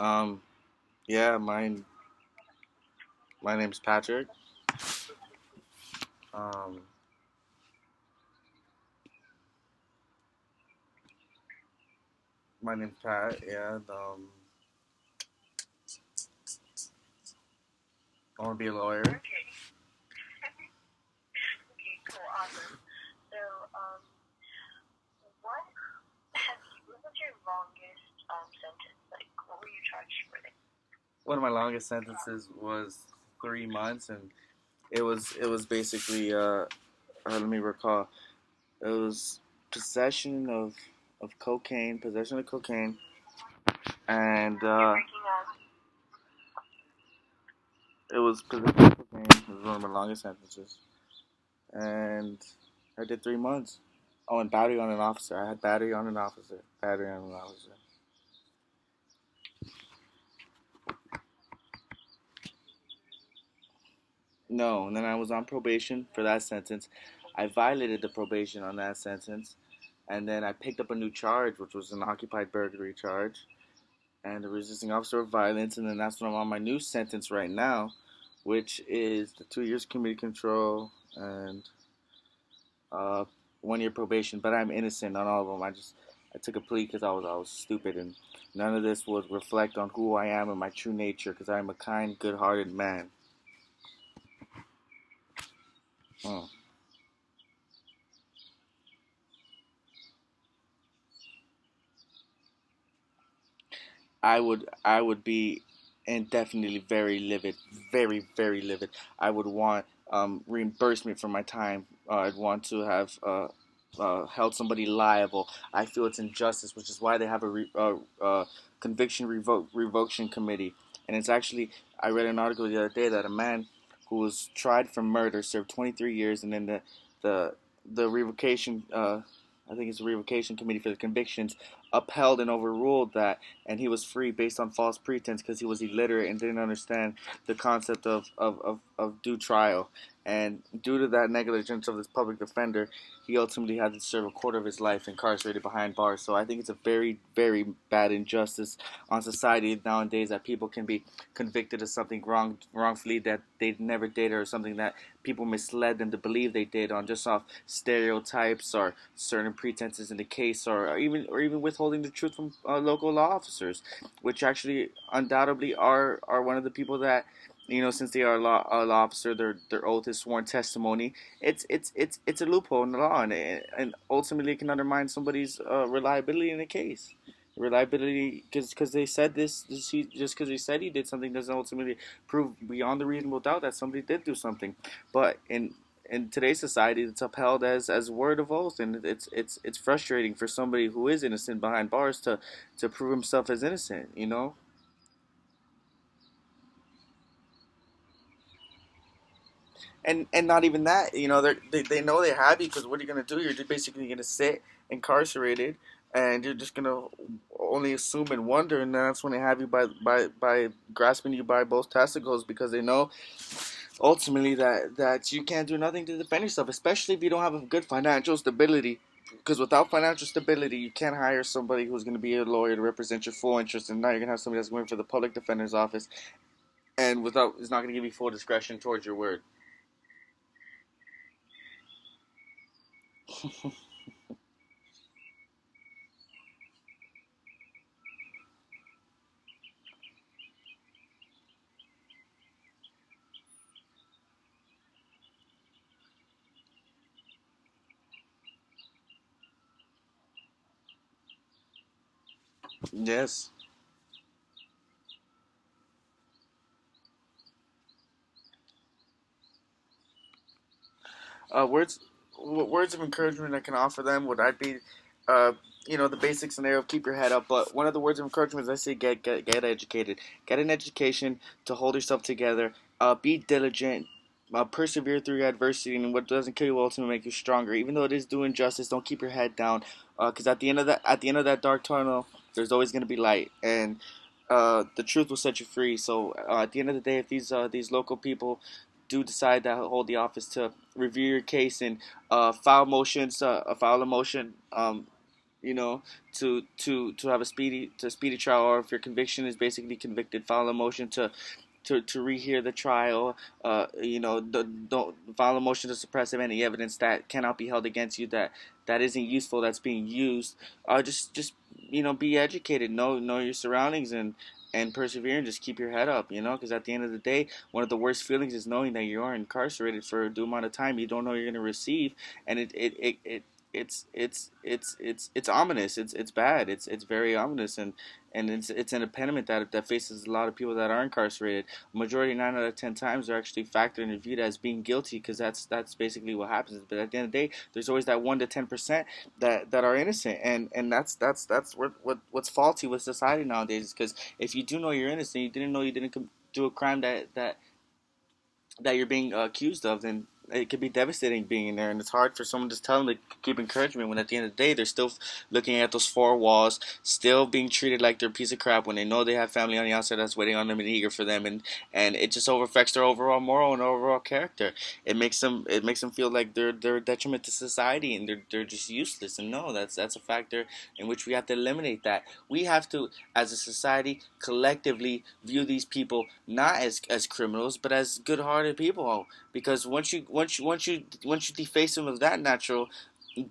Um, yeah, my name's Patrick. Um, my name's Pat. Yeah, I want to be a lawyer. Okay. Okay, cool, awesome. So, what what was your longest sentence? Like, what were you charged for? Like, One of my longest sentences was 3 months, and it was basically let me recall. It was possession of cocaine, possession of cocaine, and you're breaking up. it was possession of cocaine. It was one of my longest sentences, and I did 3 months. Oh, and battery on an officer. I had battery on an officer. Battery on an officer. No, and then I was on probation for that sentence. I violated the probation on that sentence, and then I picked up a new charge, which was an occupied burglary charge and a resisting officer of violence, and then that's when I'm on my new sentence right now, which is the 2 years community control and uh, 1 year probation. But I'm innocent on all of them. I took a plea because I was stupid, and none of this would reflect on who I am and my true nature, because I'm a kind, good-hearted man. Hmm. I would be indefinitely very livid, very very livid. I would want reimbursement for my time. I'd want to have held somebody liable. I feel it's injustice, which is why they have a conviction revocation committee. And it's actually, I read an article the other day that a man who was tried for murder served 23 years, and then the the revocation I think it's the revocation committee for the convictions upheld and overruled that, and he was free based on false pretense because he was illiterate and didn't understand the concept of due trial. And due to that negligence of this public defender, he ultimately had to serve a quarter of his life incarcerated behind bars. So I think it's a very, very bad injustice on society nowadays that people can be convicted of something wrongfully that they never did, or something that people misled them to believe they did on just off stereotypes or certain pretenses in the case, or even withholding the truth from local law officers, which actually undoubtedly are one of the people that, since they are a law officer, their oath is sworn testimony. It's a loophole in the law, and ultimately it can undermine somebody's reliability in a case. Reliability, because they said just because he said he did something doesn't ultimately prove beyond a reasonable doubt that somebody did do something. But in today's society, it's upheld as word of oath, and it's frustrating for somebody who is innocent behind bars to prove himself as innocent. And not even that. They know they have you, because what are you gonna do? You're just basically gonna sit incarcerated, and you're just gonna only assume and wonder, and that's when they have you by grasping you by both testicles, because they know ultimately that you can't do nothing to defend yourself, especially if you don't have a good financial stability. Because without financial stability, you can't hire somebody who's going to be a lawyer to represent your full interest, and now you're going to have somebody that's going for the public defender's office, and without is not going to give you full discretion towards your word. Yes. Words words of encouragement I can offer them would I be, uh, the basic scenario of keep your head up. But one of the words of encouragement is, I say, get educated, get an education to hold yourself together. Be diligent. Persevere through your adversity, and what doesn't kill you will ultimately make you stronger. Even though it is doing justice, don't keep your head down, because at the end of that dark tunnel, there's always going to be light, and the truth will set you free. So at the end of the day, if these local people do decide to hold the office to review your case and file a motion, you know, to have a speedy trial, or if your conviction is basically convicted, file a motion to rehear the trial. Don't file a motion to suppress any evidence that cannot be held against you that isn't useful, that's being used. Just be educated, know your surroundings, and persevere, and just keep your head up. Because at the end of the day, one of the worst feelings is knowing that you are incarcerated for a due amount of time you don't know you're going to receive, and it's ominous. It's bad. It's very ominous, and it's an impediment that faces a lot of people that are incarcerated. Majority, 9 out of 10 times, are actually factored and viewed as being guilty, because that's basically what happens. But at the end of the day, there's always that 1 to 10% that are innocent, and that's what's faulty with society nowadays. Because if you do know you're innocent, you didn't know you didn't do a crime that you're being accused of, then it could be devastating being in there, and it's hard for someone to tell them to keep encouragement when at the end of the day they're still looking at those four walls, still being treated like they're a piece of crap when they know they have family on the outside that's waiting on them and eager for them, and it just affects their overall moral and overall character. It makes them feel like they're a detriment to society, and they're just useless. And no, that's a factor in which we have to eliminate that. We have to, as a society, collectively view these people not as criminals, but as good-hearted people. Because once you deface them of that natural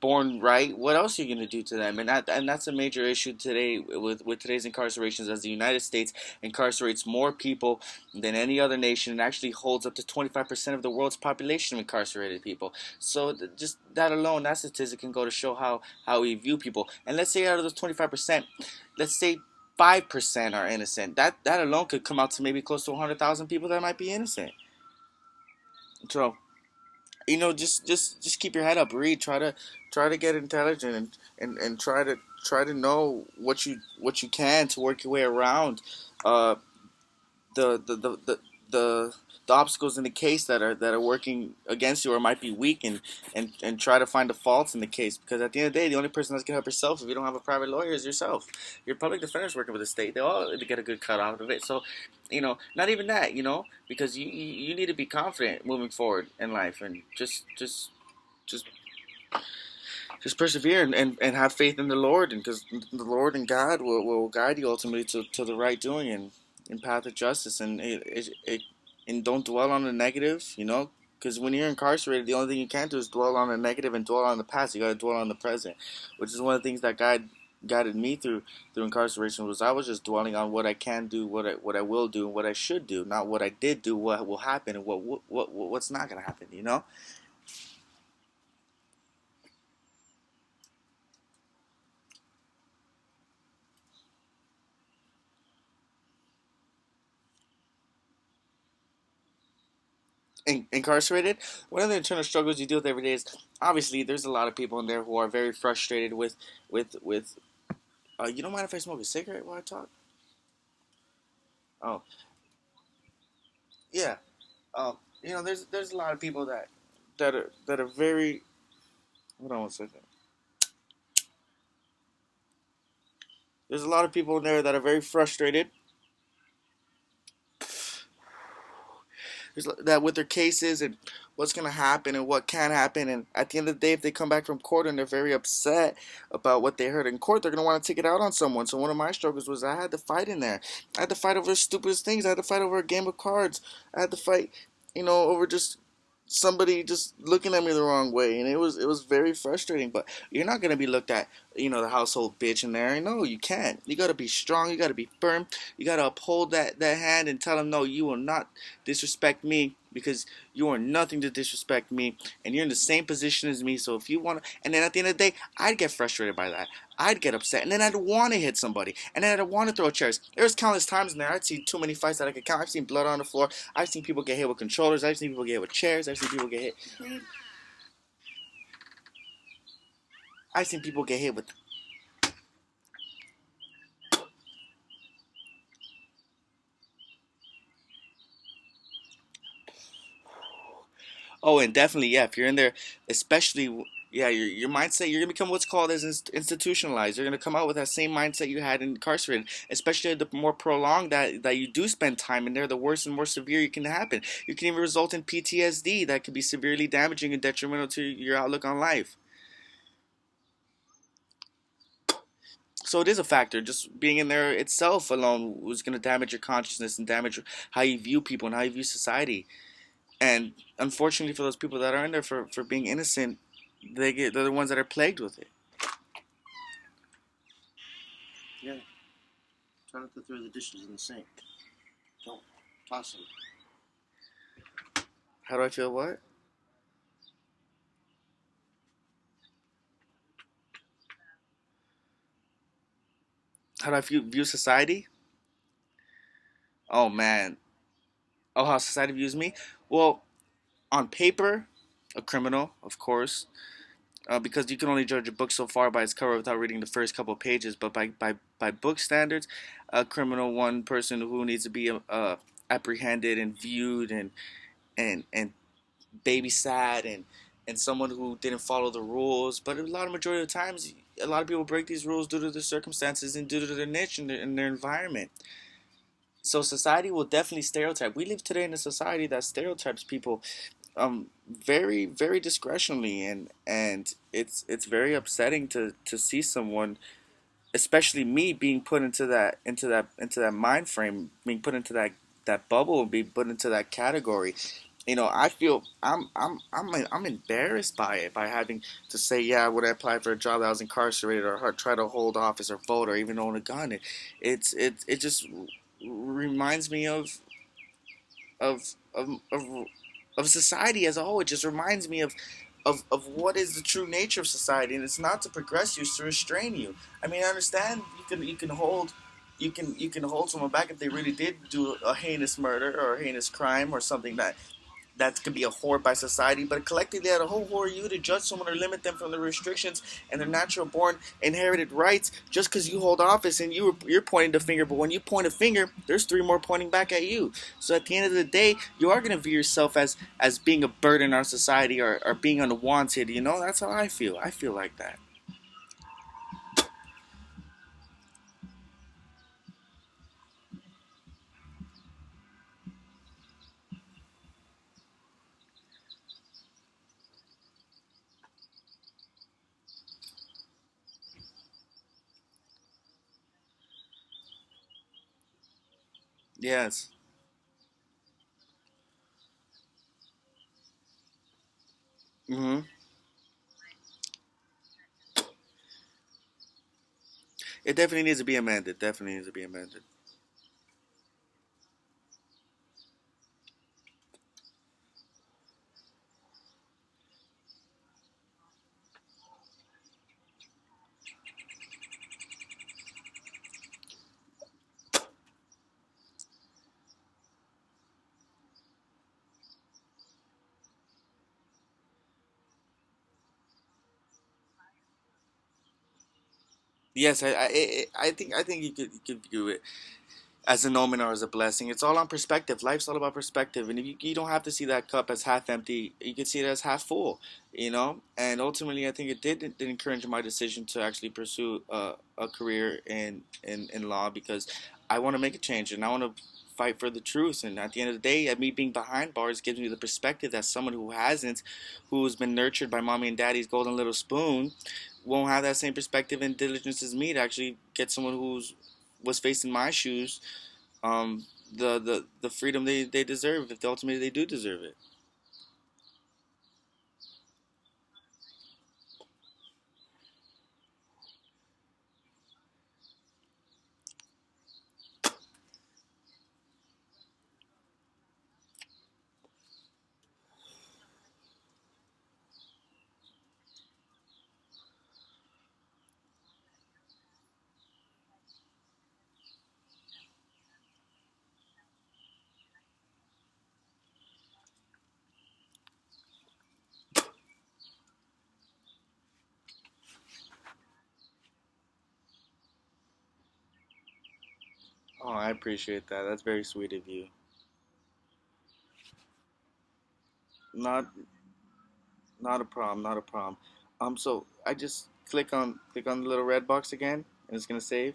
born right, what else are you going to do to them? And that's a major issue today with today's incarcerations, as the United States incarcerates more people than any other nation, and actually holds up to 25% of the world's population of incarcerated people. So just that alone, that statistic can go to show how we view people. And let's say out of those 25%, let's say 5% are innocent. That alone could come out to maybe close to 100,000 people that might be innocent. So just keep your head up, read, try to get intelligent, and try to know what you can to work your way around uh the the the the, the, the obstacles in the case that are working against you or might be weak, and try to find the faults in the case, because at the end of the day, the only person that's gonna help yourself if you don't have a private lawyer is yourself. Your public defender's working with the state, they all get a good cut out of it. So not even that, because you need to be confident moving forward in life, and just just persevere, and have faith in the Lord, and because the Lord and God will guide you ultimately to the right doing, and path of justice, and don't dwell on the negative, because when you're incarcerated, the only thing you can't do is dwell on the negative and dwell on the past. You got to dwell on the present, which is one of the things that guided me through incarceration. Was I was just dwelling on what I can do, what I will do, and what I should do, not what I did do, what will happen, and what's not gonna happen. Incarcerated, one of the internal struggles you deal with every day is, obviously, there's a lot of people in there who are very frustrated with. You don't mind if I smoke a cigarette while I talk? Oh, yeah. There's a lot of people that are very. Hold on one second. There's a lot of people in there that are very frustrated that with their cases, and what's going to happen and what can happen. And at the end of the day, if they come back from court and they're very upset about what they heard in court, they're going to want to take it out on someone. So one of my struggles was I had to fight in there. I had to fight over the stupidest things. I had to fight over a game of cards. I had to fight, over just somebody just looking at me the wrong way, and it was very frustrating. But you're not gonna be looked at, the household bitch in there. No, you can't. You gotta be strong. You gotta be firm. You gotta uphold that hand and tell them, no, you will not disrespect me, because you are nothing to disrespect me, and you're in the same position as me. So if you want to, and then at the end of the day, I'd get frustrated by that. I'd get upset, and then I'd want to hit somebody, and then I'd want to throw chairs. There's countless times in there I'd seen too many fights that I could count. I've seen blood on the floor. I've seen people get hit with controllers. I've seen people get hit with chairs. I've seen people get hit. I've seen people get hit with. Oh, and definitely, yeah. If you're in there, especially, yeah, your mindset, you're gonna become what's called as institutionalized. You're gonna come out with that same mindset you had incarcerated. Especially the more prolonged that you do spend time in there, the worse and more severe it can happen. You can even result in PTSD that could be severely damaging and detrimental to your outlook on life. So it is a factor. Just being in there itself alone was going to damage your consciousness and damage how you view people and how you view society. And unfortunately, for those people that are in there for being innocent, they're the ones that are plagued with it. Yeah. Try not to throw the dishes in the sink. Don't toss them. How do I feel? What? How do I view society? Oh man. Oh, how society views me? Well, on paper, a criminal, of course, because you can only judge a book so far by its cover without reading the first couple of pages. But by book standards, a criminal, one person who needs to be apprehended and viewed and babysat and someone who didn't follow the rules. But a lot of majority of the times, a lot of people break these rules due to their circumstances and due to their niche and their environment. So society will definitely stereotype. We live today in a society that stereotypes people very very discretionally, and it's very upsetting to see someone, especially me, being put into that mind frame, being put into that bubble, being put into that category. I feel I'm embarrassed by it, by having to say, yeah, would I apply for a job that I was incarcerated, or try to hold office or vote or even own a gun. It just reminds me of of of of society as a whole. It just reminds me of what is the true nature of society, and it's not to progress you, it's to restrain you. I mean, I understand you can hold someone back if they really did do a heinous murder or a heinous crime or something that could be a whore by society, but collectively, at a whole whore you to judge someone or limit them from the restrictions and their natural born inherited rights just because you hold office and you're pointing the finger. But when you point a finger, there's three more pointing back at you. So at the end of the day, you are going to view yourself as being a burden on society, or being unwanted. That's how I feel. I feel like that. Yes. hmm It definitely needs to be amended. Definitely needs to be amended. Yes, I think you could view it as an omen or as a blessing. It's all on perspective. Life's all about perspective, and if you don't have to see that cup as half empty, you can see it as half full. And ultimately, I think it did encourage my decision to actually pursue a career in law, because I want to make a change and I want to fight for the truth. And at the end of the day, me being behind bars gives me the perspective that someone who hasn't, who's been nurtured by mommy and daddy's golden little spoon, won't have that same perspective and diligence as me to actually get someone who's was facing my shoes the freedom they deserve, if ultimately they do deserve it. Oh, I appreciate that. That's very sweet of you. Not not a problem, not a problem. So I just click on the little red box again, and it's gonna save.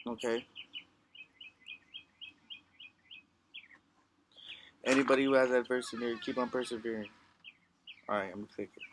Okay. Anybody who has adversity, keep on persevering. All right, I'm gonna click it.